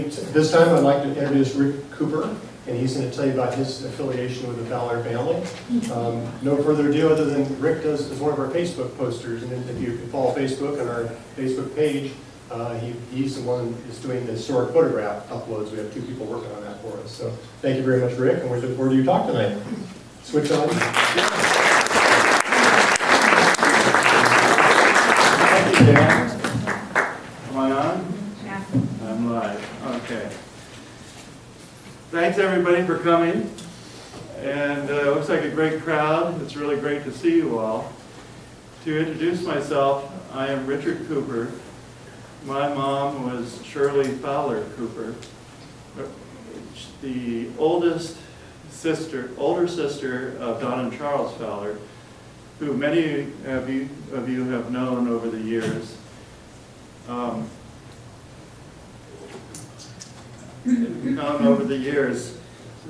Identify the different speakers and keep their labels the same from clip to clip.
Speaker 1: think this time I'd like to introduce Rick Cooper, and he's going to tell you about his affiliation with the Fowler family. No further ado other than Rick is one of our Facebook posters, and if you follow Facebook on our Facebook page, he's the one who's doing the historic photograph uploads. We have 2 people working on that for us. So thank you very much, Rick, and we look forward to your talk tonight. Switch on.
Speaker 2: Thank you, Dan. Am I on?
Speaker 3: Yeah.
Speaker 2: I'm live. Okay. Thanks everybody for coming. And it looks like a great crowd. It's really great to see you all. To introduce myself, I am Richard Cooper. My mom was Shirley Fowler Cooper, the older sister of Don and Charles Fowler, who many of you have known over the years.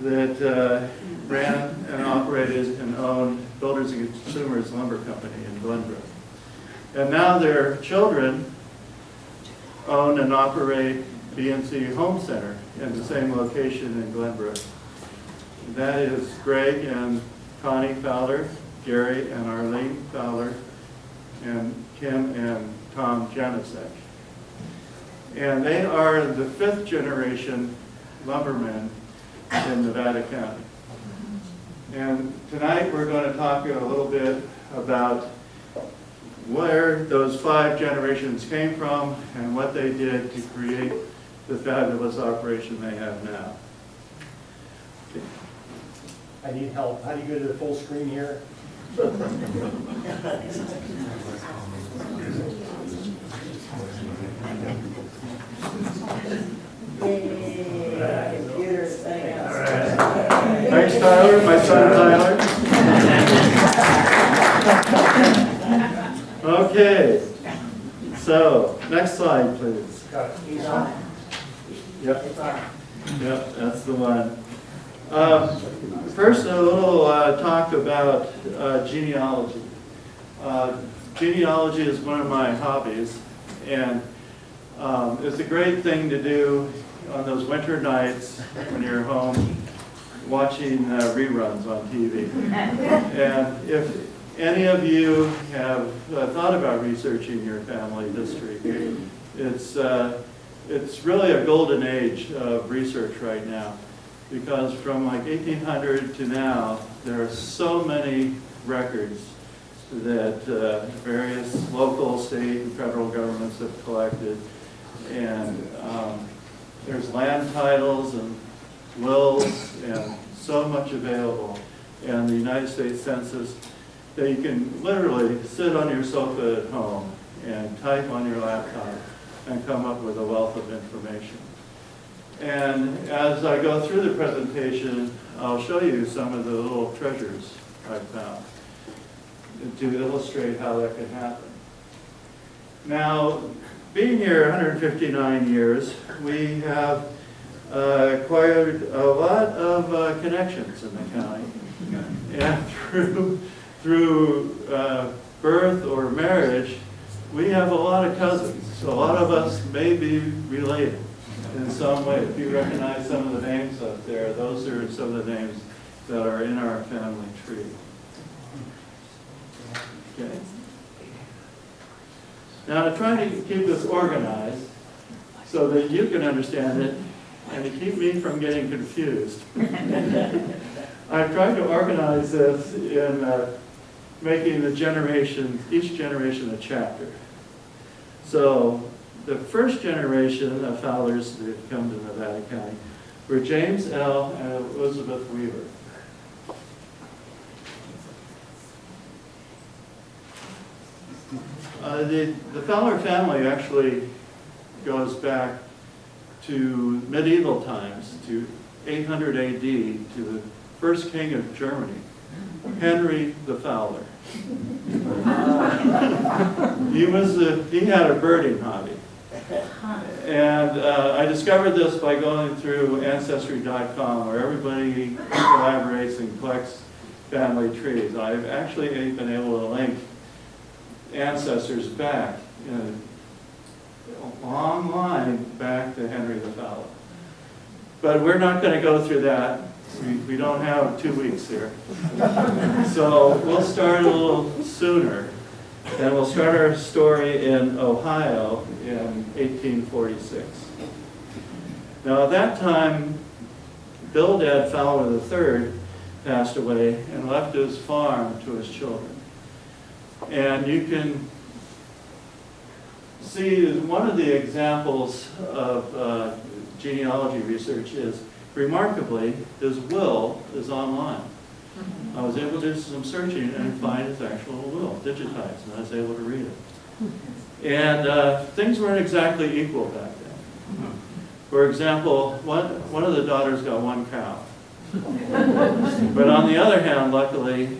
Speaker 2: That ran and operated and owned Builders and Consumers Lumber Company in Glenbrook. And now their children own and operate B&C Home Center in the same location in Glenbrook. That is Greg and Connie Fowler, Gary and Arlene Fowler, and Kim and Tom Janicek. And they are the 5th generation lumbermen in Nevada County. And tonight we're going to talk a little bit about where those 5 generations came from and what they did to create the fabulous operation they have now.
Speaker 1: I need help. How do you go to the full screen here?
Speaker 2: Thanks, Tyler. My son, Tyler. Okay. So, next slide, please.
Speaker 1: Got it.
Speaker 2: Yep. Yep, that's the one. First, a little talk about genealogy. Genealogy is one of my hobbies, and it's a great thing to do on those winter nights when you're home watching reruns on TV. And if any of you have thought about researching your family history, it's really a golden age of research right now, because from like 1800 to now, there are so many records that various local, state, and federal governments have collected. And there's land titles and wills and so much available. And the United States Census, that you can literally sit on your sofa at home and type on your laptop and come up with a wealth of information. And as I go through the presentation, I'll show you some of the little treasures I found to illustrate how that can happen. Now, being here 159 years, we have acquired a lot of connections in the county. And through birth or marriage, we have a lot of cousins. So a lot of us may be related in some way. If you recognize some of the names up there, those are some of the names that are in our family tree. Okay. Now, to try to keep this organized so that you can understand it and to keep me from getting confused, I've tried to organize this in making each generation a chapter. So the first generation of Fowlers that come to Nevada County were James L. and Elizabeth Weaver. The Fowler family actually goes back to medieval times, to 800 AD, to the first king of Germany, Henry the Fowler. He had a birding hobby. And I discovered this by going through Ancestry.com, where everybody collaborates and collects family trees. I've actually been able to link ancestors back a long line back to Henry the Fowler. But we're not going to go through that. We don't have 2 weeks here. So we'll start a little sooner. And we'll start our story in Ohio in 1846. Now at that time, Bildad Fowler III passed away and left his farm to his children. And you can see one of the examples of genealogy research is, remarkably, his will is online. I was able to do some searching and find his actual will, digitized, and I was able to read it. And things weren't exactly equal back then. For example, one of the daughters got 1 cow. But on the other hand, luckily,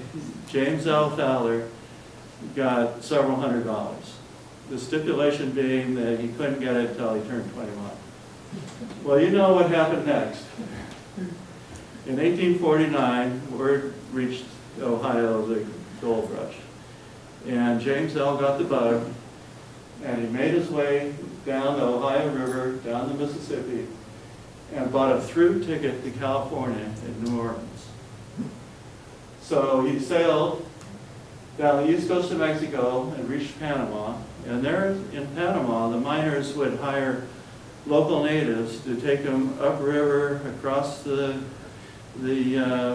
Speaker 2: James L. Fowler got several $100s. The stipulation being that he couldn't get it until he turned 21. Well, you know what happened next. In 1849, word reached Ohio of the gold rush. And James L. got the bug, and he made his way down the Ohio River, down the Mississippi, and bought a through ticket to California in New Orleans. So he sailed down the east coast of Mexico and reached Panama. And there in Panama, the miners would hire local natives to take them upriver, across the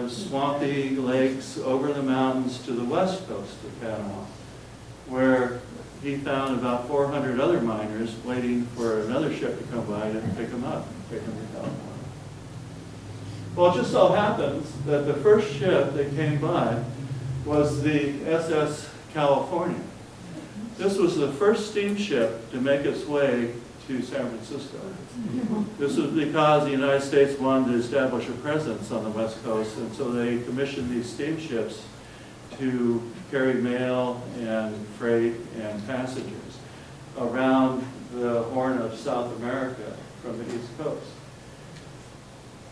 Speaker 2: swampy lakes, over the mountains to the west coast of Panama, where he found about 400 other miners waiting for another ship to come by to pick them up and take them to California. Well, it just so happens that the first ship that came by was the SS California. This was the first steamship to make its way to San Francisco. This was because the United States wanted to establish a presence on the West Coast, and so they commissioned these steamships to carry mail and freight and passengers around the Horn of South America from the East Coast.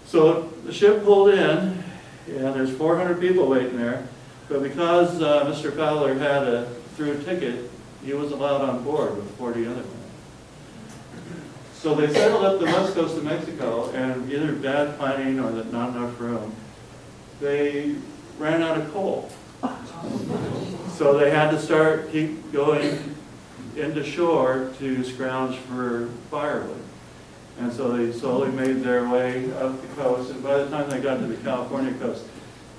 Speaker 2: So the ship pulled in, and there's 400 people waiting there, but because Mr. Fowler had a through ticket, he was allowed on board with 40 other men. So they sailed up the west coast of Mexico, and either bad planning or not enough room, they ran out of coal. So they had to keep going into shore to scrounge for firewood. And so they slowly made their way up the coast, and by the time they got to the California coast,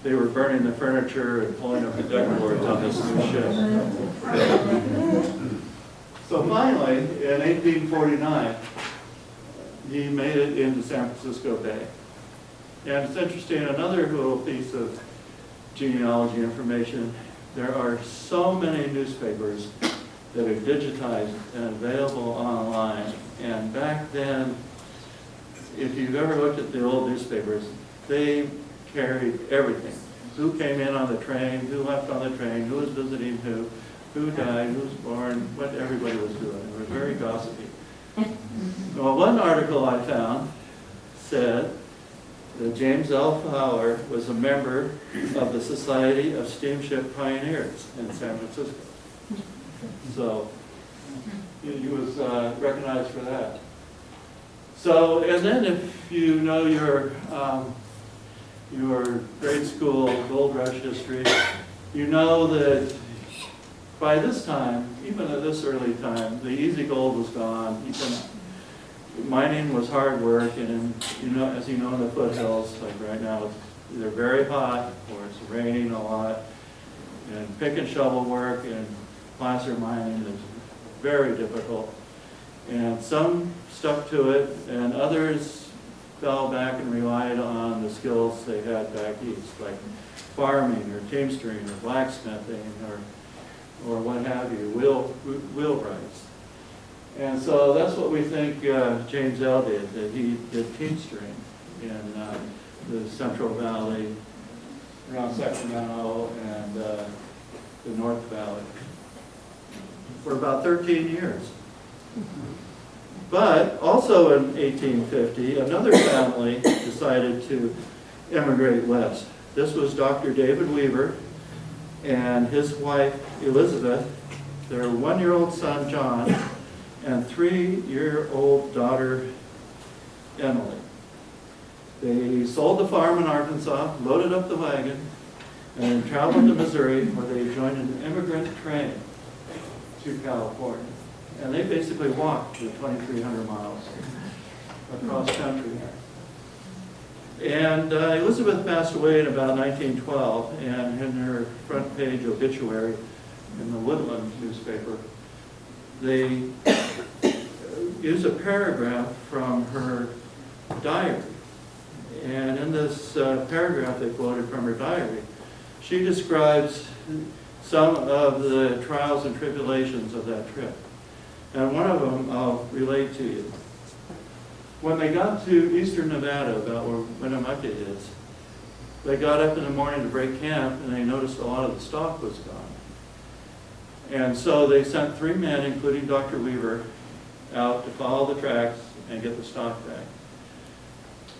Speaker 2: they were burning the furniture and pulling up the deck boards on this new ship. So finally, in 1849, he made it into San Francisco Bay. And it's interesting, another little piece of genealogy information, there are so many newspapers that are digitized and available online. And back then, if you've ever looked at the old newspapers, they carried everything. Who came in on the train, who left on the train, who was visiting who died, who was born, what everybody was doing. They were very gossipy. Well, one article I found said that James L. Fowler was a member of the Society of Steamship Pioneers in San Francisco. So he was recognized for that. So, and then if you know your grade school gold rush history, you know that by this time, even at this early time, the easy gold was gone. Mining was hard work, and as you know, in the foothills, like right now, it's either very hot or it's raining a lot. And pick and shovel work and placer mining is very difficult. And some stuck to it, and others fell back and relied on the skills they had back east, like farming or teamstering or blacksmithing or what have you, wheelwrights. And so that's what we think James L. did, that he did teamstering in the Central Valley, around Sacramento, and the North Valley for about 13 years. But also in 1850, another family decided to immigrate west. This was Dr. David Weaver and his wife Elizabeth, their one-year-old son John, and 3-year-old daughter, Emily. They sold the farm in Arkansas, loaded up the wagon, and traveled to Missouri, where they joined an immigrant train to California. And they basically walked the 2,300 miles across country. And Elizabeth passed away in about 1912, and in her front page obituary in the Woodland newspaper, they use a paragraph from her diary. And in this paragraph they quoted from her diary, she describes some of the trials and tribulations of that trip. And one of them I'll relate to you. When they got to eastern Nevada, about where Winnemucca is, they got up in the morning to break camp, and they noticed a lot of the stock was gone. And so they sent 3 men, including Dr. Weaver, out to follow the tracks and get the stock back.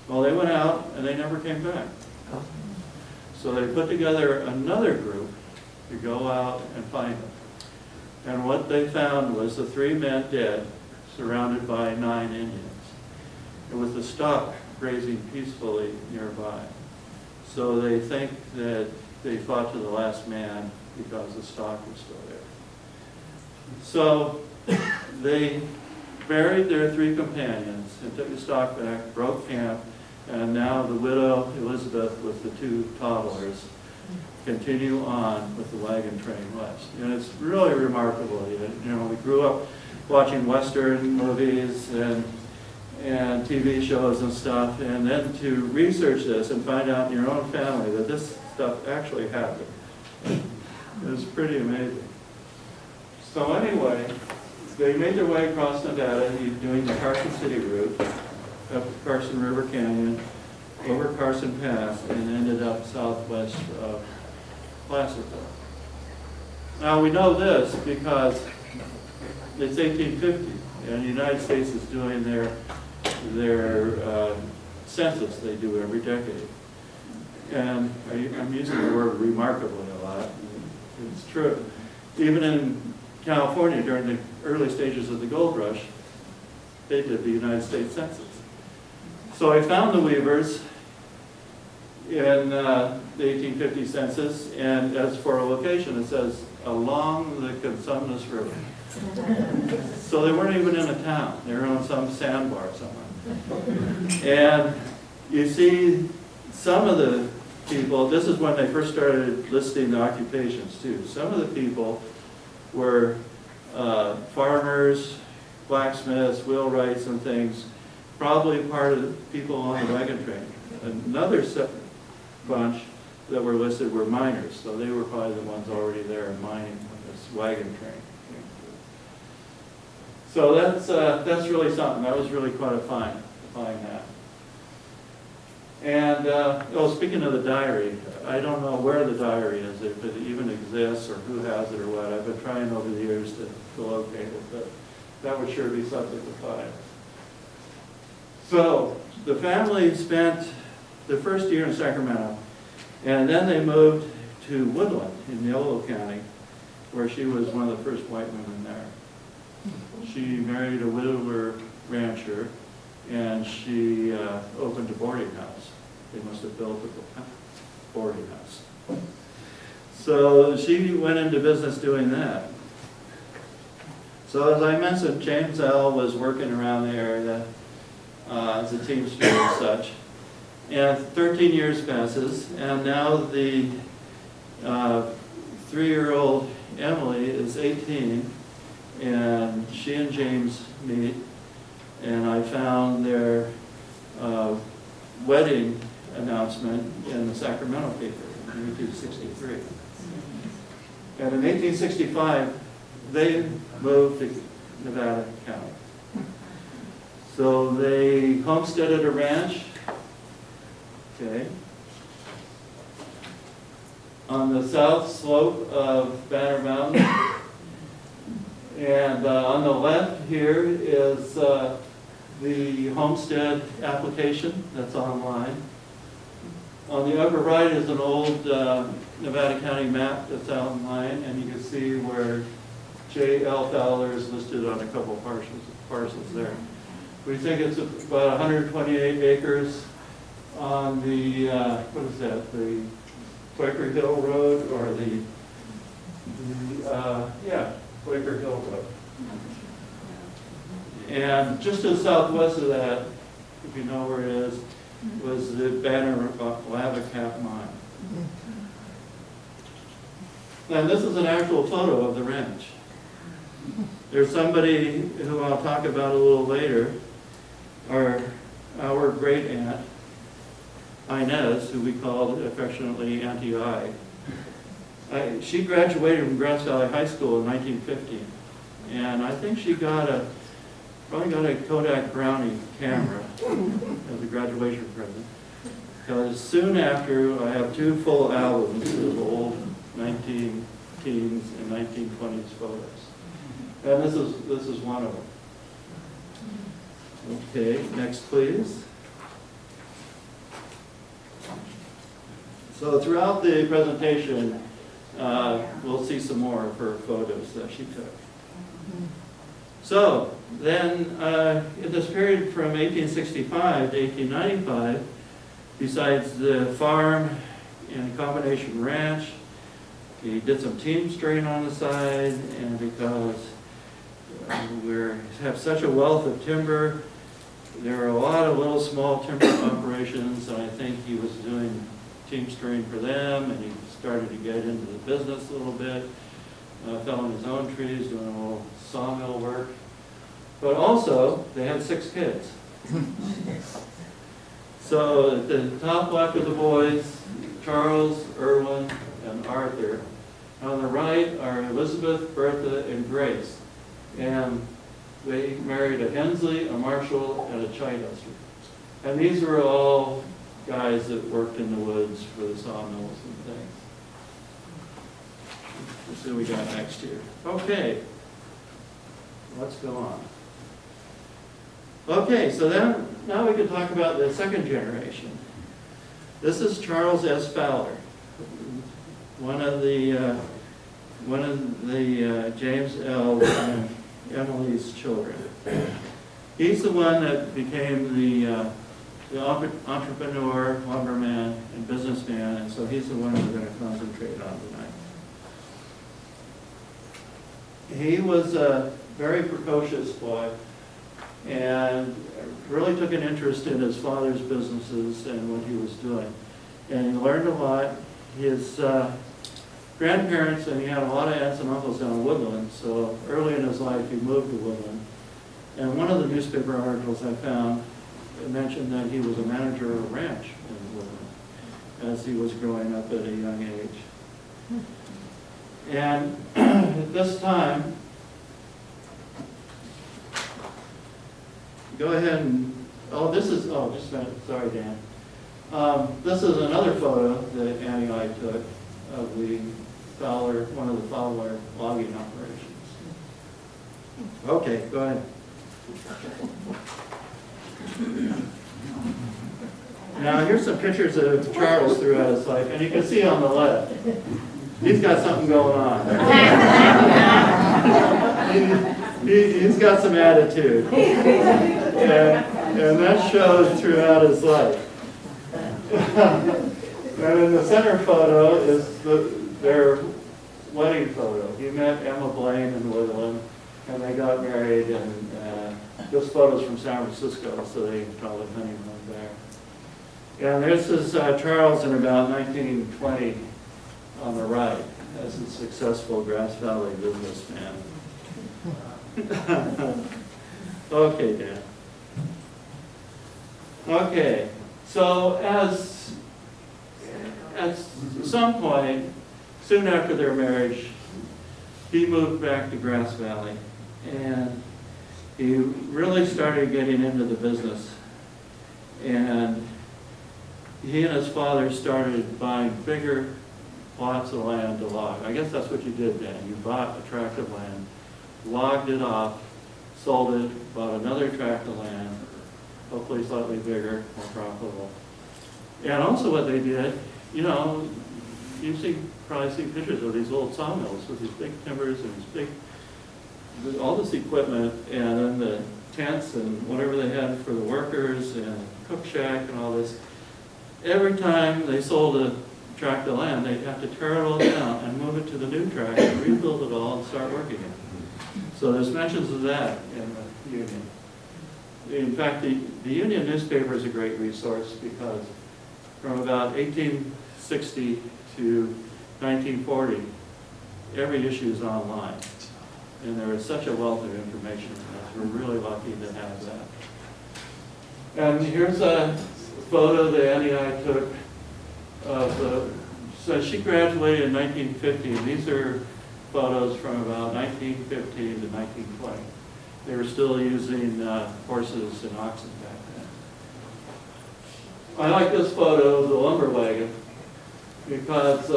Speaker 2: Well, they went out, and they never came back. So they put together another group to go out and find them. And what they found was the 3 men dead, surrounded by 9 Indians. It was the stock grazing peacefully nearby. So they think that they fought to the last man because the stock was still there. So they buried their 3 companions and took the stock back, broke camp, and now the widow, Elizabeth, with the 2 toddlers, continue on with the wagon train west. And it's really remarkable. You know, we grew up watching Western movies and TV shows and stuff, and then to research this and find out in your own family that this stuff actually happened. It was pretty amazing. So anyway, they made their way across Nevada, doing the Carson City route, up Carson River Canyon, over Carson Pass, and ended up southwest of Placerville. Now we know this because it's 1850, and the United States is doing their census they do every decade. And I'm using the word remarkably a lot. It's true. Even in California, during the early stages of the gold rush, they did the United States Census. So I found the Weavers in the 1850 census, and as for a location, it says along the Cosumnes River. So they weren't even in a town. They were on some sandbar somewhere. And you see some of the people, this is when they first started listing the occupations too. Some of the people were farmers, blacksmiths, wheelwrights and things, probably part of the people on the wagon train. Another bunch that were listed were miners, so they were probably the ones already there mining when this wagon train came through. So that's really something. That was really quite a find to find that. And speaking of the diary, I don't know where the diary is, if it even exists or who has it or what. I've been trying over the years to locate it, but that would sure be something to find. So the family spent the first year in Sacramento, and then they moved to Woodland in Yolo County, where she was one of the first white women there. She married a widower rancher, and she opened a boarding house. They must have built a boarding house. So she went into business doing that. So as I mentioned, James L. was working around the area as a teamster and such. And 13 years passes, and now the 3-year-old Emily is 18, and she and James meet, and I found their wedding announcement in the Sacramento paper in 1863. And in 1865, they moved to Nevada County. So they homesteaded a ranch, okay, on the south slope of Banner Mountain. And on the left here is the homestead application that's online. On the upper right is an old Nevada County map that's online, and you can see where J.L. Fowler is listed on a couple parcels there. We think it's about 128 acres on the, what is that, the Quaker Hill Road, or yeah, Quaker Hill Road. And just to the southwest of that, if you know where it is, was the Banner Lava Cap Mine. And this is an actual photo of the ranch. There's somebody who I'll talk about a little later, our great aunt, Inez, who we called affectionately Auntie I. She graduated from Grass Valley High School in 1950, and I think she probably got a Kodak Brownie camera as a graduation present. Because soon after, I have 2 full albums of old 19-teens and 1920s photos. And this is one of them. Okay, next please. So throughout the presentation, we'll see some more of her photos that she took. So then, in this period from 1865 to 1895, besides the farm and combination ranch, he did some teamstering on the side, and because we have such a wealth of timber, there are a lot of little small timber operations, and I think he was doing teamstering for them, and he started to get into the business a little bit, felling his own trees, doing a little sawmill work. But also, they had 6 kids. So at the top left of the boys, Charles, Irwin, and Arthur. On the right are Elizabeth, Bertha, and Grace. And they married a Hensley, a Marshall, and a Chichester. And these were all guys that worked in the woods for the sawmills and things. Let's see what we got next here. Okay, let's go on. Okay, so then now we can talk about the second generation. This is Charles S. Fowler, one of the James L. and Emily's children. He's the one that became the entrepreneur, lumberman, and businessman, and so he's the one we're going to concentrate on tonight. He was a very precocious boy and really took an interest in his father's businesses and what he was doing. And he learned a lot. His grandparents, and he had a lot of aunts and uncles down in Woodland, so early in his life he moved to Woodland. And one of the newspaper articles I found mentioned that he was a manager of a ranch in Woodland as he was growing up at a young age. And at this time, go ahead and, just a minute, sorry Dan. This is another photo that Annie and I took of the Fowler, one of the Fowler logging operations. Okay, go ahead. Now here's some pictures of Charles throughout his life, and you can see on the left, he's got something going on. He's got some attitude, and that shows throughout his life. And in the center photo is their wedding photo. He met Emma Blaine in Woodland, and they got married, and this photo's from San Francisco, so they probably honeymooned there. And this is Charles in about 1920 on the right, as a successful Grass Valley businessman. Okay, Dan. Okay, so at some point, soon after their marriage, he moved back to Grass Valley, and he really started getting into the business. And he and his father started buying bigger plots of land to log. I guess that's what you did then. You bought a tract of land, logged it off, sold it, bought another tract of land, hopefully slightly bigger, more profitable. And also what they did, you know, probably seen pictures of these old sawmills with these big timbers and these big all this equipment, and then the tents and whatever they had for the workers and cook shack and all this. Every time they sold a tract of land, they'd have to tear it all down and move it to the new tract and rebuild it all and start working it. So there's mentions of that in the Union. In fact, the Union newspaper is a great resource because from about 1860 to 1940, every issue is online. And there is such a wealth of information in this. We're really lucky to have that. And here's a photo that Annie and I took of so she graduated in 1950. And these are photos from about 1915 to 1920. They were still using horses and oxen back then. I like this photo of the lumber wagon because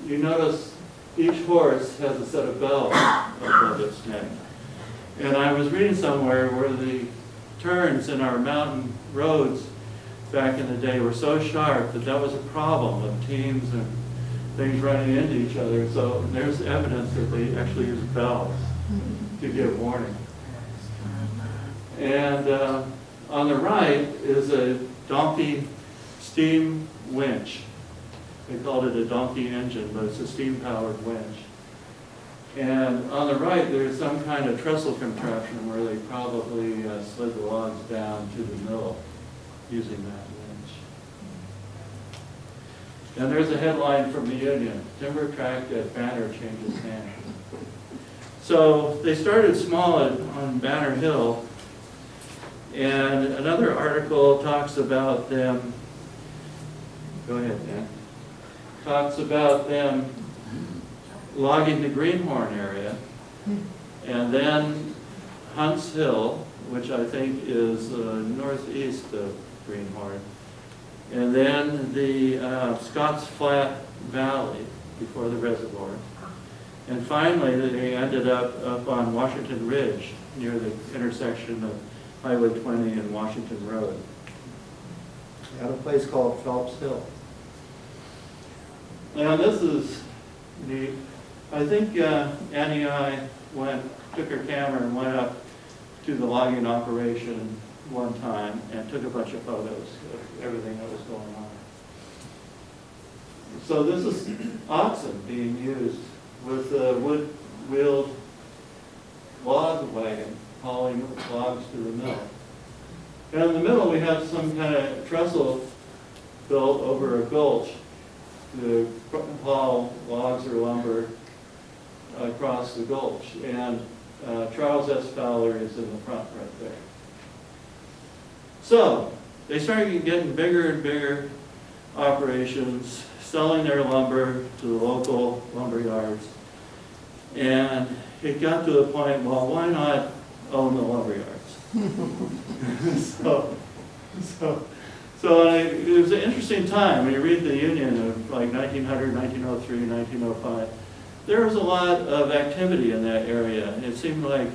Speaker 2: you notice each horse has a set of bells above its neck. And I was reading somewhere where the turns in our mountain roads back in the day were so sharp that that was a problem of teams and things running into each other. So there's evidence that they actually use bells to give warning. And on the right is a donkey steam winch. They called it a donkey engine, but it's a steam-powered winch. And on the right, there's some kind of trestle contraption where they probably slid the logs down to the mill using that winch. And there's a headline from the Union, "Timber tract at Banner changes hands." So they started small on Banner Hill, and another article talks about them, go ahead, Dan, talks about them logging the Greenhorn area, and then Hunts Hill, which I think is northeast of Greenhorn, and then the Scotts Flat Valley before the reservoir. And finally, they ended up on Washington Ridge near the intersection of Highway 20 and Washington Road at a place called Phelps Hill. Now this is neat. I think Annie and I took her camera and went up to the logging operation one time and took a bunch of photos of everything that was going on. So this is oxen being used with a wood-wheeled log wagon hauling logs to the mill. And in the middle we have some kind of trestle built over a gulch to haul logs or lumber across the gulch. And Charles S. Fowler is in the front right there. So they started getting bigger and bigger operations, selling their lumber to the local lumber yards. And it got to the point, well, why not own the lumber yards? So it was an interesting time. When you read the Union of like 1900, 1903, 1905, there was a lot of activity in that area. It seemed like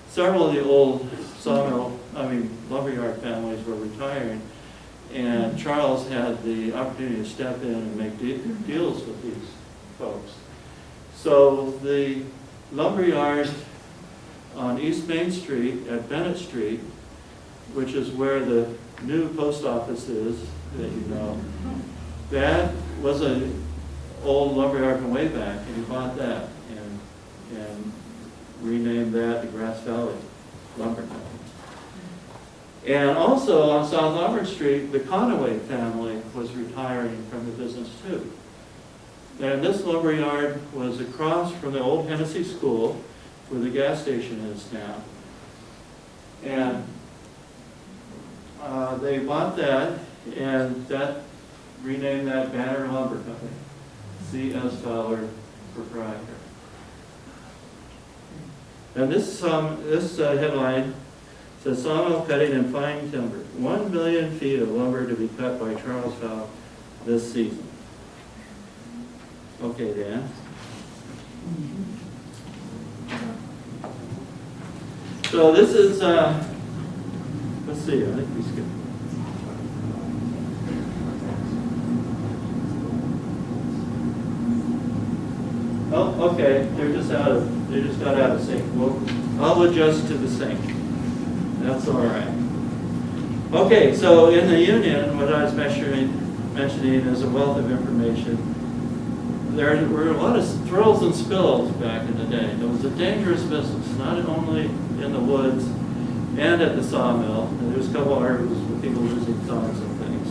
Speaker 2: several of the old lumberyard families were retiring, and Charles had the opportunity to step in and make deals with these folks. So the lumberyard on East Main Street at Bennett Street, which is where the new post office is, that you know, that was an old lumberyard from way back, and he bought that and renamed that the Grass Valley Lumber Company. And also on South Auburn Street, the Conaway family was retiring from the business too. And this lumberyard was across from the old Hennessy School, where the gas station is now. And they bought that, and that renamed that Banner Lumber Company, C.S. Fowler, proprietor. And this headline says, "Sawmill cutting and fine timber. 1 million feet of lumber to be cut by Charles Fowler this season." Okay, Dan. So this is, let's see, I think we skipped. Oh, okay, they just got out of sync. Well, I'll adjust to the sink. That's all right. Okay, so in the union, what I was mentioning is a wealth of information. There were a lot of thrills and spills back in the day. It was a dangerous business, not only in the woods and at the sawmill. And there's a couple articles with people losing thumbs and things.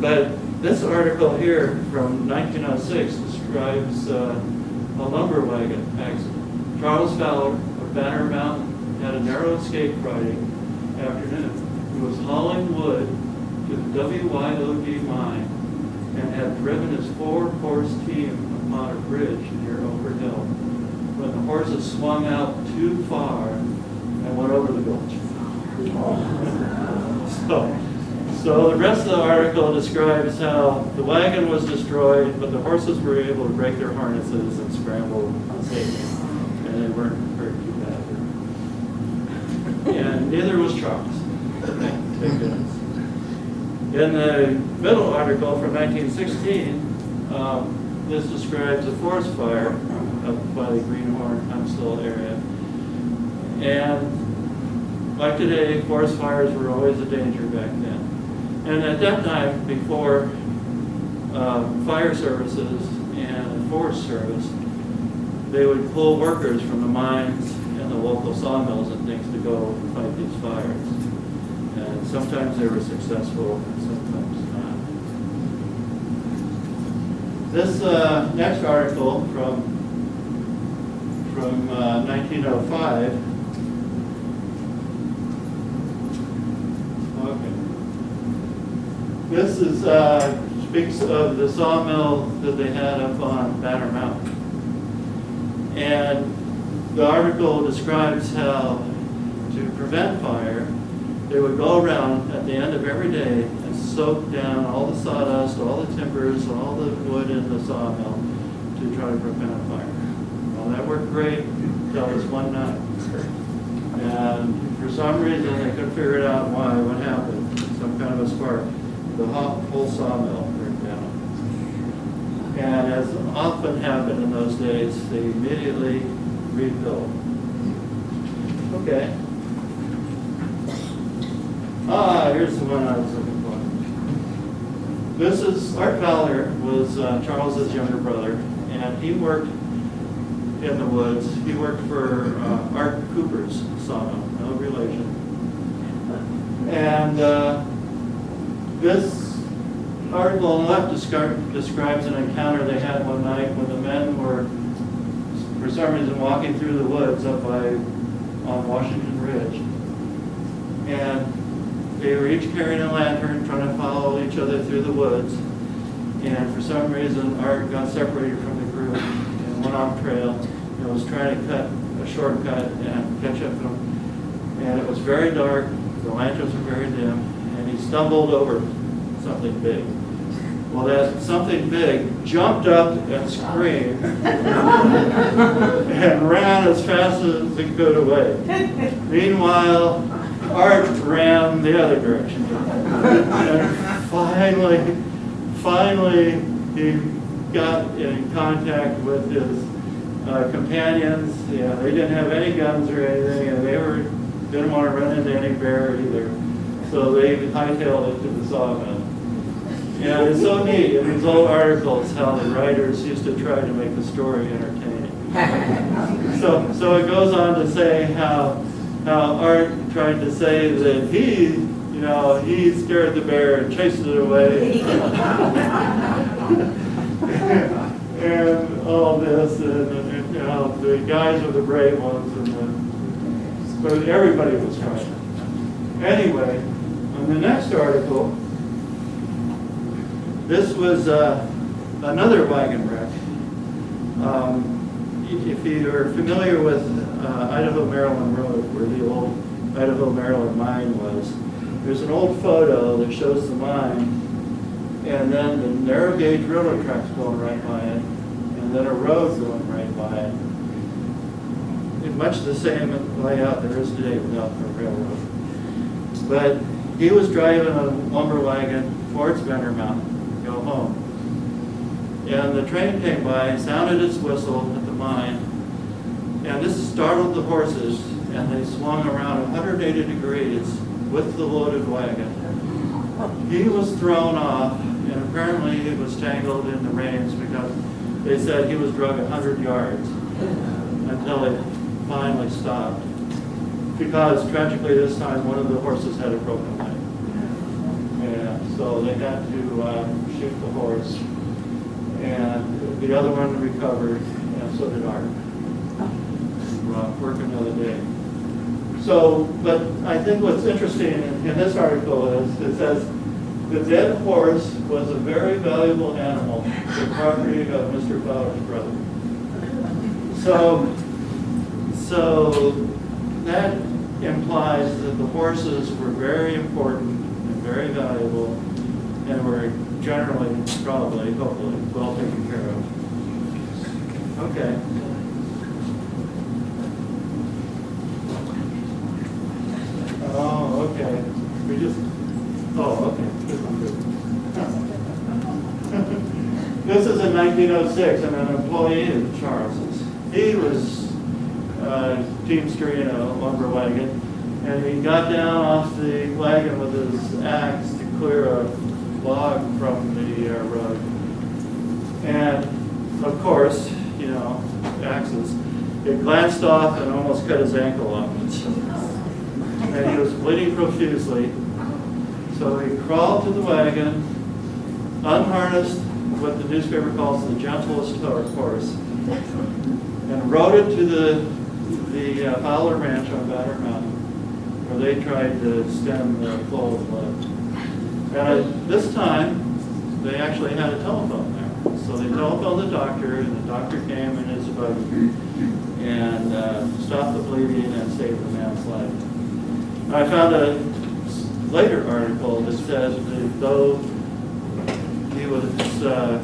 Speaker 2: But this article here from 1906 describes a lumber wagon accident. Charles Fowler of Banner Mountain had a narrow escape Friday afternoon. He was hauling wood to the WYOD mine and had driven his 4-horse team upon a bridge near Over Hill when the horses swung out too far and went over the gulch. So the rest of the article describes how the wagon was destroyed, but the horses were able to break their harnesses and scramble safely, and they weren't hurt too badly. And neither was Charles. Thank goodness. In the middle article from 1916, this describes a forest fire up by the Greenhorn, Huntsville area. And like today, forest fires were always a danger back then. And at that time, before fire services and Forest Service, they would pull workers from the mines and the local sawmills and things to go and fight these fires. And sometimes they were successful, and sometimes not. This next article from 1905. Okay. This is speaks of the sawmill that they had up on Banner Mountain. And the article describes how, to prevent fire, they would go around at the end of every day and soak down all the sawdust, all the timbers, all the wood in the sawmill to try to prevent a fire. Well, that worked great until this one night. And for some reason, they couldn't figure it out why, what happened. Some kind of a spark. The whole sawmill burned down. And as often happened in those days, they immediately rebuilt. Okay. Here's the one I was looking for. This is, Art Fowler was Charles's younger brother, and he worked in the woods. He worked for Art Cooper's sawmill, no relation. And this article on the left describes an encounter they had one night when the men were, for some reason, walking through the woods up on Washington Ridge. And they were each carrying a lantern, trying to follow each other through the woods. And for some reason, Art got separated from the group and went off trail and was trying to cut a shortcut and catch up to them. And it was very dark, the lanterns were very dim, and he stumbled over something big. Well, that something big jumped up and screamed and ran as fast as it could away. Meanwhile, Art ran the other direction. And finally, he got in contact with his companions. Yeah, they didn't have any guns or anything, and they didn't want to run into any bear either. So they hightailed it to the sawmill. And it's so neat in these old articles how the writers used to try to make the story entertaining. So it goes on to say how Art tried to say that he scared the bear and chased it away. And all this, and the guys were the brave ones, but everybody was trying. Anyway, on the next article, this was another wagon wreck. If you are familiar with Idaho-Maryland Road, where the old Idaho-Maryland mine was, there's an old photo that shows the mine, and then the narrow gauge railroad tracks going right by it, and then a road going right by it. In much the same layout there is today without the railroad. But he was driving a lumber wagon towards Banner Mountain to go home. And the train came by, sounded its whistle at the mine, And this startled the horses, and they swung around 180 degrees with the loaded wagon. He was thrown off, and apparently he was tangled in the reins because they said he was drug 100 yards until it finally stopped. Because tragically this time one of the horses had a broken leg. And so they had to shoot the horse. And the other one recovered, and so did Art. Work another day. So, but I think what's interesting in this article is it says, the dead horse was a very valuable animal, the property of Mr. Fowler's brother. So that implies that the horses were very important and very valuable and were generally, probably, hopefully, well taken care of. Okay. Oh, okay. Okay. This is in 1906, and an employee of Charles's. He was teamstering a lumber wagon, and he got down off the wagon with his axe to clear a log from the road. And of course, you know, axes, it glanced off and almost cut his ankle off. And he was bleeding profusely. So he crawled to the wagon, unharnessed what the newspaper calls the gentlest horse, and rode it to the Fowler Ranch on Banner Mountain, where they tried to stem the flow of blood. And this time, they actually had a telephone there. So they telephoned the doctor, and the doctor came in his buggy and stopped the bleeding and saved the man's life. I found a later article that says that though he was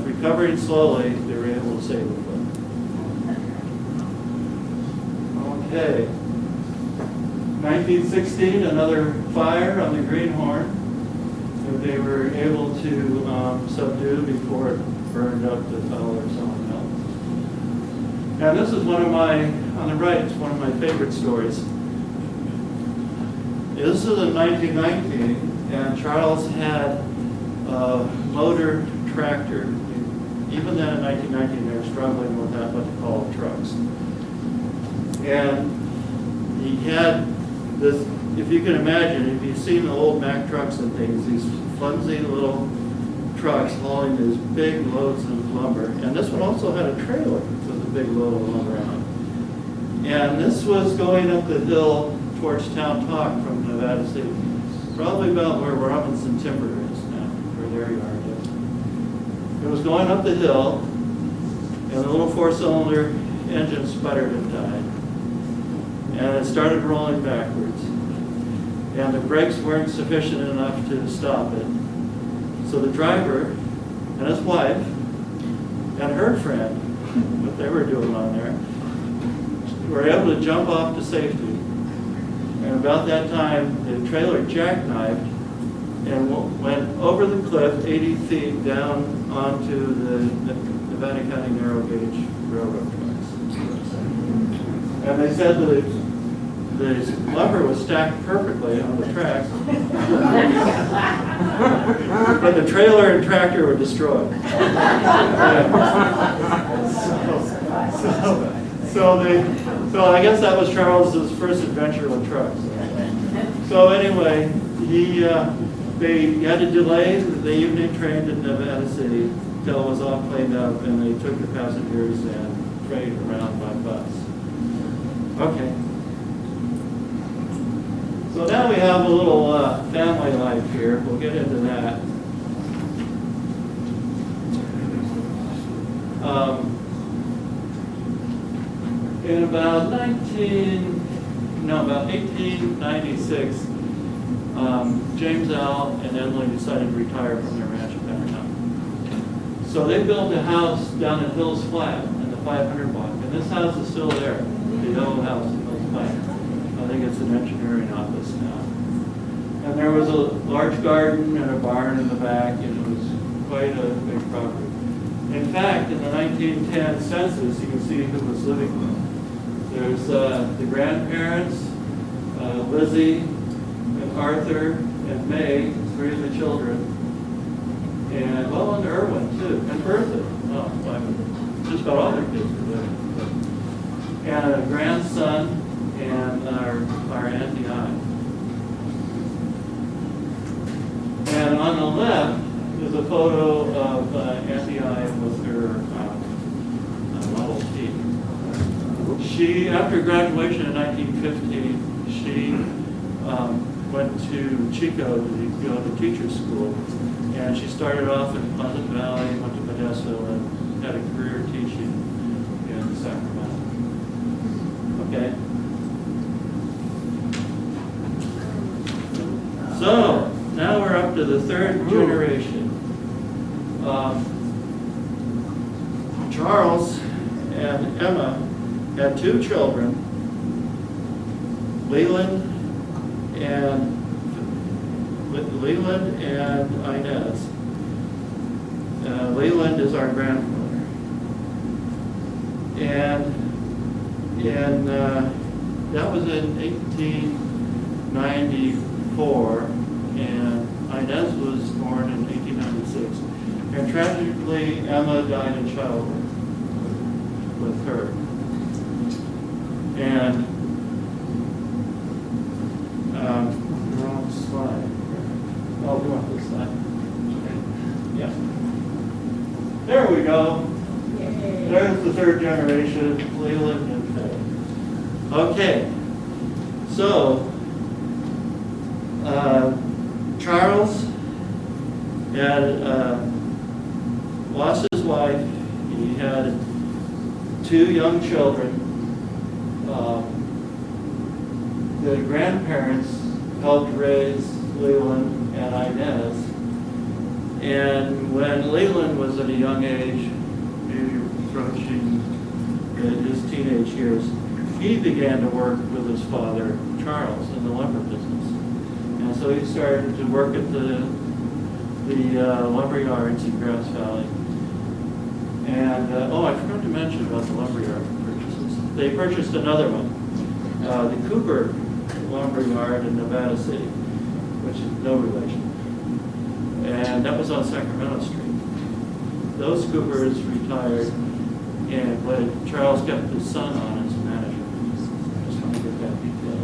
Speaker 2: recovering slowly, they were able to save the foot. Okay. 1916, another fire on the Greenhorn that they were able to subdue before it burned up the Fowler sawmill. And this is one of my, on the right, it's one of my favorite stories. This is in 1919, and Charles had a motor tractor. Even then in 1919, they were struggling with that, what they call trucks. And he had this, if you can imagine, if you've seen the old Mack trucks and things, these flimsy little trucks hauling these big loads of lumber. And this one also had a trailer with a big load of lumber on it. And this was going up the hill towards Town Talk from Nevada City, probably about where Robinson Timber is now, where their yard is. It was going up the hill, and the little four-cylinder engine sputtered and died. And it started rolling backwards. And the brakes weren't sufficient enough to stop it. So the driver and his wife and her friend, what they were doing on there, were able to jump off to safety. And about that time, the trailer jackknifed and went over the cliff 80 feet down onto the Nevada County narrow gauge railroad tracks. And they said that the lumber was stacked perfectly on the tracks, but the trailer and tractor were destroyed. So I guess that was Charles's first adventure with trucks. So anyway, they had to delay the evening train to Nevada City until it was all cleaned up, and they took the passengers and trained around by bus. Okay. So now we have a little family life here. We'll get into that. In about 1896, James Al and Emily decided to retire from their ranch at Banner Mountain. So they built a house down at Hills Flat in the 500 block, and this house is still there, the yellow house in Hills Flat. I think it's an engineering office now. And there was a large garden and a barn in the back, and it was quite a big property. In fact, in the 1910 census, you can see who was living there. There's the grandparents, Lizzie and Arthur and May, three of the children, and well, and Erwin too, and Bertha. Oh, just about all their kids are there. And a grandson and our Auntie I. And on the left is a photo of Auntie I with her Model T. She, after graduation in 1950, she went to Chico to go to teacher's school. And she started off in Pleasant Valley, went to Modesto, and had a career teaching in Sacramento. Okay? So, now we're up to the third generation. Charles and Emma had two children, Leland and Inez. Leland is our grandmother. And that was in 1894, and Inez was born in 1896. And tragically, Emma died in childbirth with her. And wrong slide. Oh, we want this slide. Yeah. There we go. Yay. There's the third generation, Leland and Faye. Okay. So, Charles had lost his wife. He had two young children. The grandparents helped raise Leland and Inez. And when Leland was at a young age, maybe approaching his teenage years, he began to work with his father, Charles, in the lumber business. And so he started to work at the lumber yards in Grass Valley. And, I forgot to mention about the lumber yard purchases. They purchased another one, the Cooper lumber yard in Nevada City, which is no relation. And that was on Sacramento Street. Those Coopers retired, but Charles kept his son on as manager. Just want to get that detail.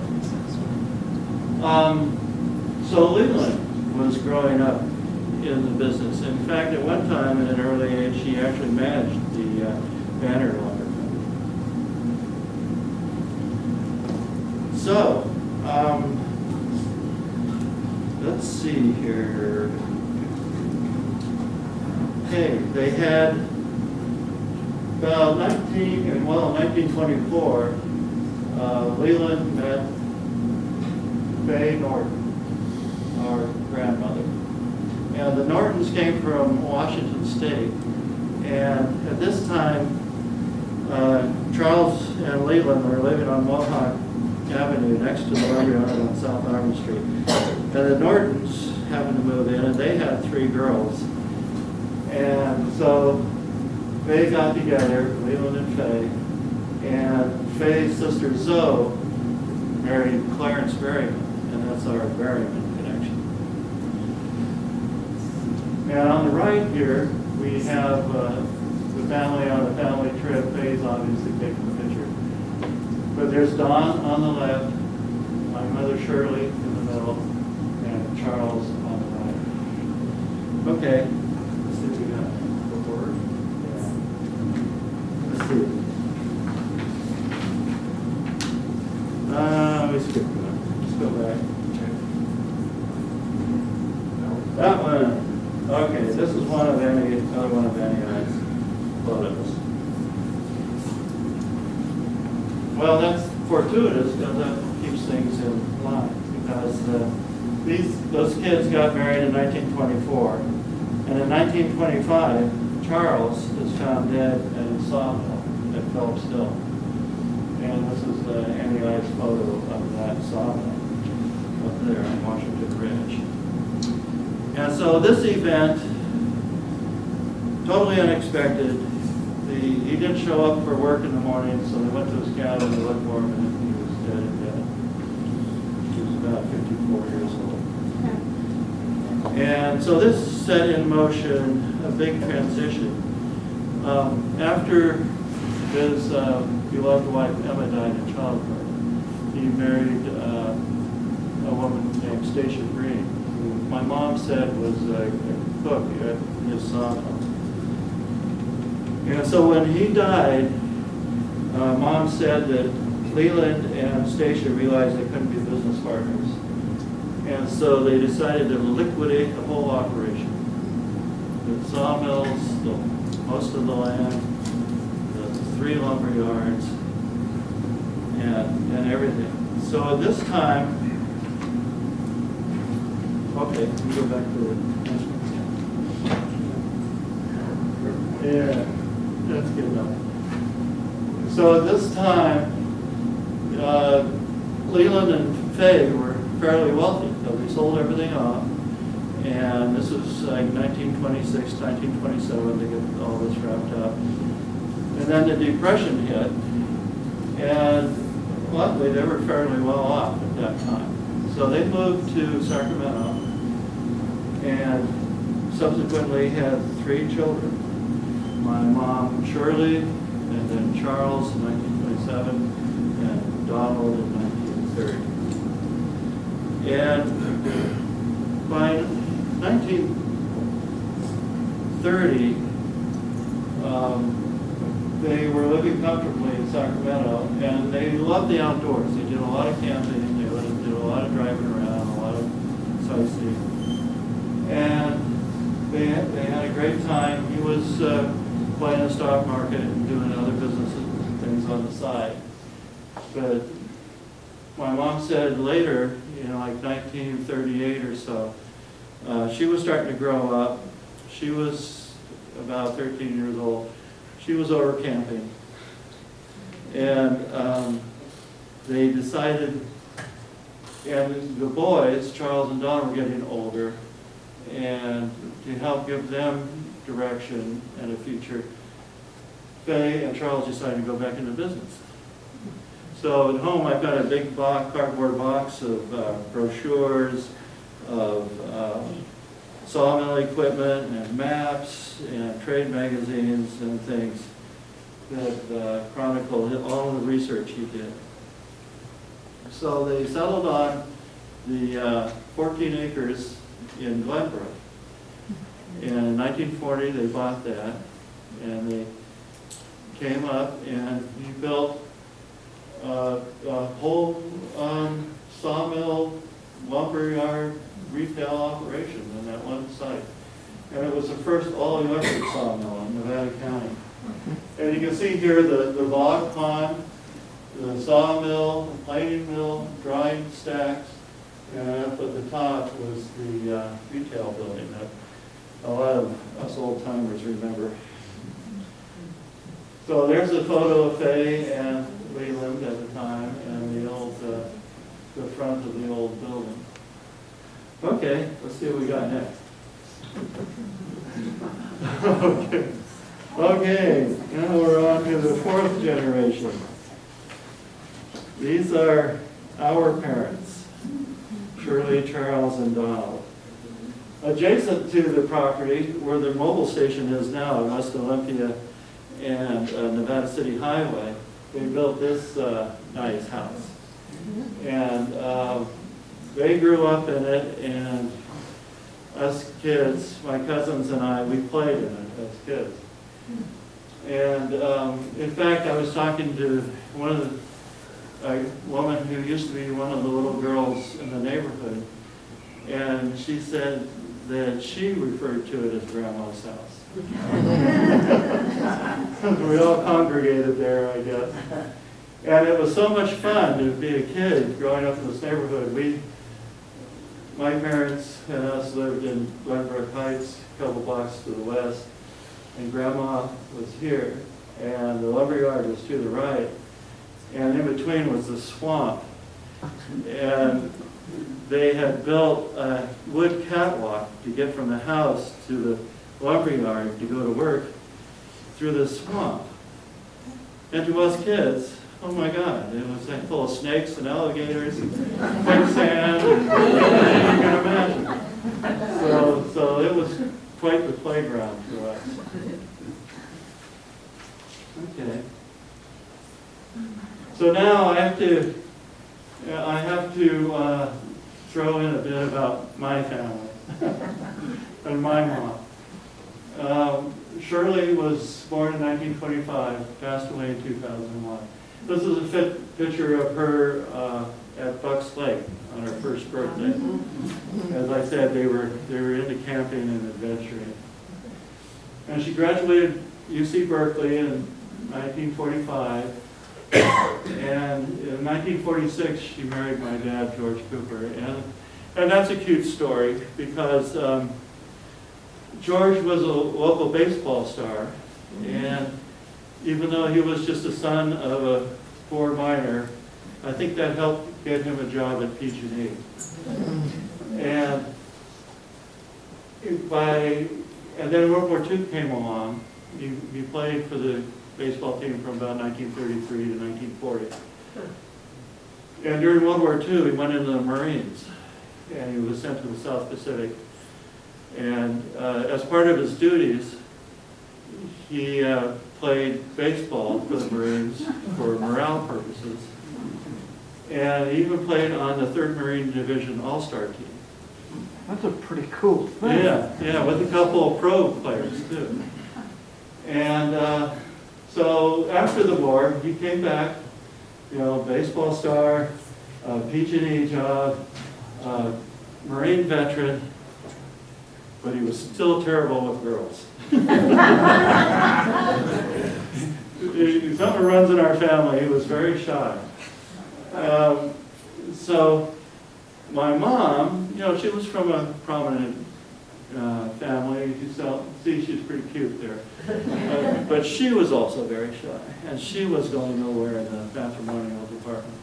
Speaker 2: So Leland was growing up in the business. In fact, at one time, at an early age, he actually managed the Banner Lumber Company. So, let's see here. Okay, they had about 1924, Leland met Faye Norton, our grandmother. And the Nortons came from Washington State. And at this time, Charles and Leland were living on Mohawk Avenue next to the lumber yard on South Army Street. And the Nortons happened to move in, and they had three girls. And so they got together, Leland and Faye, and Faye's sister Zoe married Clarence Berryman, and that's our Berryman connection. And on the right here, we have the family on a family trip. Faye's obviously taking the picture. But there's Don on the left, my mother Shirley in the middle, and Charles on the right. Okay. Let's skip that. Let's go back. That one. Okay, this is another one of I's photos. Well, that's fortuitous because that keeps things in line. Because those kids got married in 1924, and in 1925, Charles is found dead at a sawmill at Phillips Hill. And this is Annie I's photo of that sawmill up there on Washington Ridge. And so this event, totally unexpected, the he didn't show up for work in the morning, so they went to his cabin to look for him, and he was dead in bed. He was about 54 years old. And so this set in motion a big transition. After his beloved wife Emma died in childbirth, he married a woman named Stacia Green, who my mom said was a cook at his sawmill. And so when he died, Mom said that Leland and Stacia realized they couldn't be business partners. And so they decided to liquidate the whole operation. The sawmills, most of the land, the 3 lumber yards, and everything. So at this time, okay, we go back to the yeah. That's good enough. So at this time, Leland and Faye were fairly wealthy, so they sold everything off. And this was like 1926, 1927 to get all this wrapped up. And then the Depression hit, and luckily they were fairly well off at that time. So they moved to Sacramento and subsequently had 3 children. My mom, Shirley, and then Charles in 1927, and Donald in 1930. And by 1930, they were living comfortably in Sacramento, and they loved the outdoors. They did a lot of camping, they did a lot of driving around, a lot of sightseeing. And they had a great time. He was playing the stock market and doing other businesses and things on the side. But my mom said later, like 1938 or so, she was starting to grow up. She was about 13 years old. She was over camping. And they decided, and the boys, Charles and Don, were getting older, and to help give them direction and a future, Faye and Charles decided to go back into business. So at home I've got a big cardboard box of brochures, of sawmill equipment and maps and trade magazines and things that chronicle all the research he did. So they settled on the 14 acres in Glenbrook. In 1940 they bought that, and they came up and he built a whole sawmill, lumberyard, retail operation on that one site. And it was the first all-electric sawmill in Nevada County. And you can see here the log pond, the sawmill, the planing mill, drying stacks, and up at the top was the retail building that a lot of us old-timers remember. So there's a photo of Faye and Leland at the time, and the front of the old building. Okay, let's see what we got next. Okay, now we're on to the 4th generation. These are our parents, Shirley, Charles, and Donald. Adjacent to the property, where the mobile station is now, in West Olympia and Nevada City Highway, they built this nice house. And they grew up in it, and us kids, my cousins and I, we played in it as kids. And in fact, I was talking to a woman who used to be one of the little girls in the neighborhood, and she said that she referred to it as Grandma's house. We all congregated there, I guess. And it was so much fun to be a kid growing up in this neighborhood. My parents and us lived in Glenbrook Heights, a couple blocks to the west, and Grandma was here, and the lumberyard was to the right, and in between was the swamp. And they had built a wood catwalk to get from the house to the lumberyard to go to work through the swamp. And to us kids, oh my God, it was like full of snakes and alligators and quicksand and everything you can imagine. So it was quite the playground for us. Okay. So now I have to throw in a bit about my family and my mom. Shirley was born in 1925, passed away in 2001. This is a picture of her at Bucks Lake on her first birthday. As I said, they were into camping and adventuring. And she graduated UC Berkeley in 1945. And in 1946, she married my dad, George Cooper. And that's a cute story because George was a local baseball star. And even though he was just a son of a poor miner, I think that helped get him a job at PG&E. And then World War II came along. He played for the baseball team from about 1933 to 1940. And during World War II, he went into the Marines, and he was sent to the South Pacific. And as part of his duties, he played baseball for the Marines for morale purposes. And he even played on the 3rd Marine Division All-Star team.
Speaker 3: That's a pretty cool thing.
Speaker 2: Yeah, with a couple of pro players too. And so after the war, he came back, baseball star, PG&E job, Marine veteran, but he was still terrible with girls. Something runs in our family. He was very shy. So my mom, she was from a prominent family. See, she's pretty cute there. But she was also very shy, and she was going nowhere in the matrimonial department.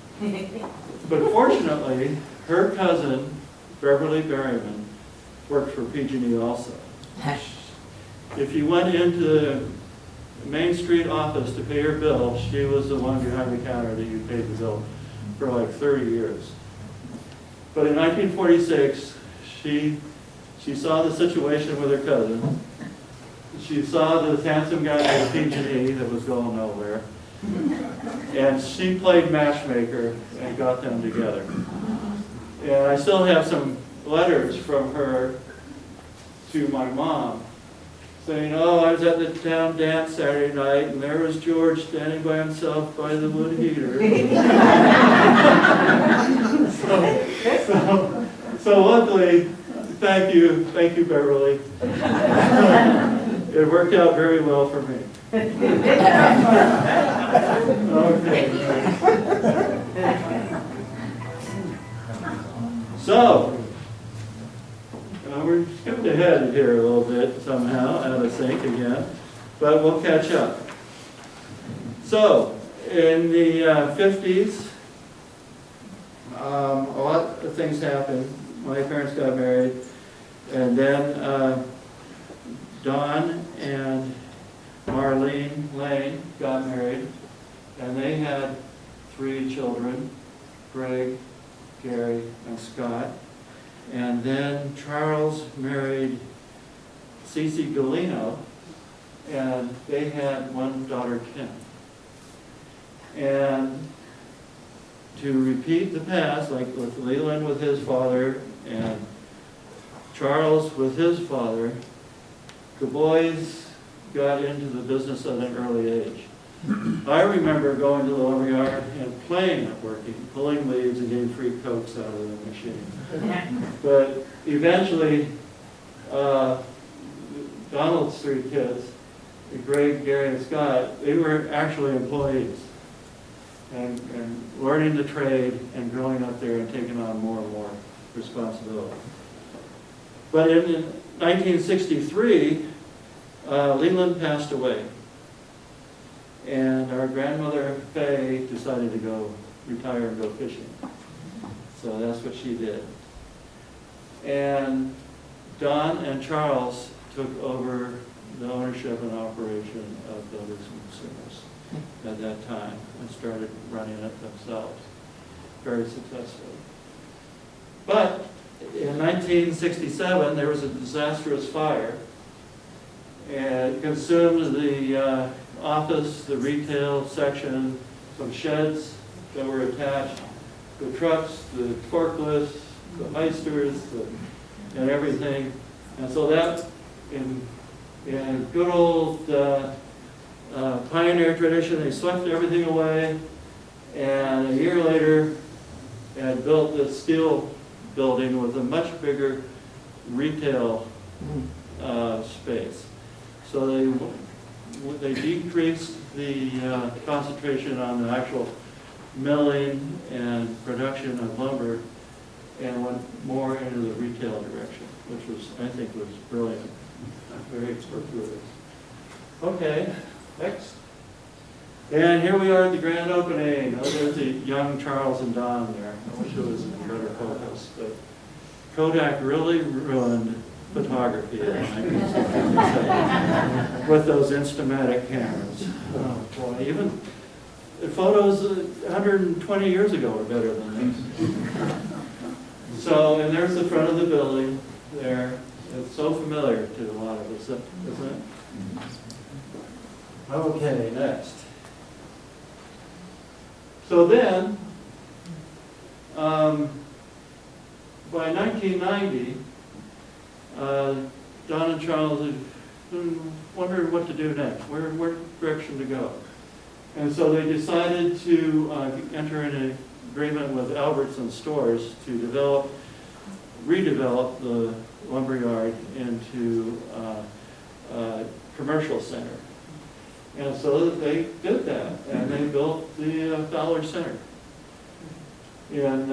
Speaker 2: But fortunately, her cousin, Beverly Berryman, worked for PG&E also. If you went into the Main Street office to pay your bill, she was the one behind the counter that you paid the bill for like 30 years. But in 1946, she saw the situation with her cousin. She saw this handsome guy at PG&E that was going nowhere. And she played matchmaker and got them together. And I still have some letters from her to my mom saying, I was at the town dance Saturday night, and there was George standing by himself by the wood heater. So luckily, thank you, Beverly. It worked out very well for me. Okay. So, we're skipped ahead here a little bit somehow, out of sync again, but we'll catch up. So, in the 50s, a lot of things happened. My parents got married, and then Don and Marlene Lane got married, and they had 3 children, Greg, Gary, and Scott. And then Charles married Cece Galino, and they had 1 daughter, Kim. And to repeat the past, like with Leland with his father and Charles with his father, the boys got into the business at an early age. I remember going to the lumberyard and playing at working, pulling leaves and getting free Cokes out of the machine. But eventually, Donald's 3 kids, Greg, Gary, and Scott, they were actually employees and learning the trade and growing up there and taking on more and more responsibility. But in 1963, Leland passed away. And our grandmother, Faye, decided to go retire and go fishing. So that's what she did. And Don and Charles took over the ownership and operation of Builders and Consumers. at that time and started running it themselves very successfully. But in 1967, there was a disastrous fire, and it consumed the office, the retail section, some sheds that were attached, the trucks, the forklifts, the heisters, and everything. And so that, in good old pioneer tradition, they swept everything away, and a year later had built this steel building with a much bigger retail space. So they decreased the concentration on the actual milling and production of lumber and went more into the retail direction, which was, I think, was brilliant, very fortuitous. Okay, next. And here we are at the grand opening. Oh, there's the young Charles and Don there. I wish it was in better focus, but Kodak really ruined photography in 1967 with those Instamatic cameras. Oh boy, even the photos 120 years ago were better than these. So, and there's the front of the building there. It's so familiar to a lot of us, isn't it? Okay, next. So then, by 1990, Don and Charles had wondered what to do next, where direction to go. And so they decided to enter in an agreement with Albertson Stores to redevelop the lumberyard into a commercial center. And so they did that, and they built the Fowler Center. In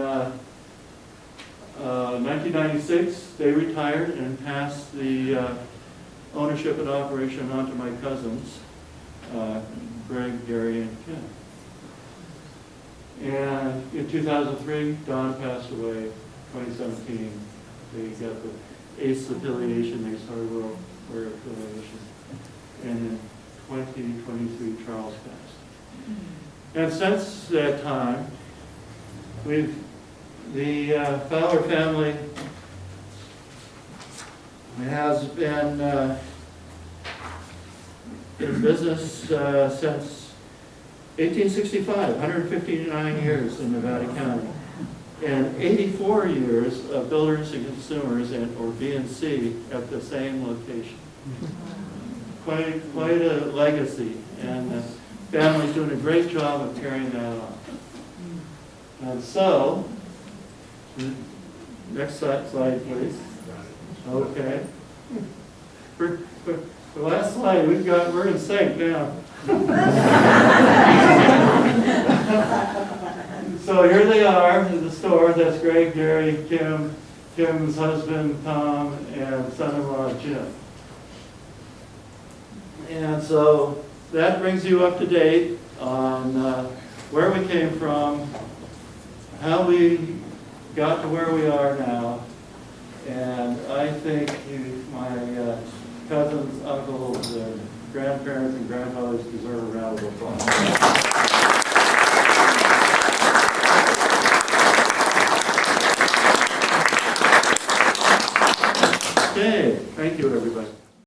Speaker 2: 1996, they retired and passed the ownership and operation on to my cousins, Greg, Gary, and Kim. And in 2003, Don passed away. 2017, they got the ACE affiliation, ACE Hardware affiliation. And in 2023, Charles passed. And since that time, the Fowler family has been in business since 1865, 159 years in Nevada County, and 84 years of builders and consumers, or B&C, at the same location. Quite a legacy, and the family's doing a great job of carrying that on. And so, next slide, please. Okay. For the last slide, we're in sync now. So here they are in the store. That's Greg, Gary, Kim, Kim's husband, Tom, and son-in-law, Jim. And so that brings you up to date on where we came from, how we got to where we are now. And I think my cousins, uncles, and grandparents and grandfathers deserve a round of applause.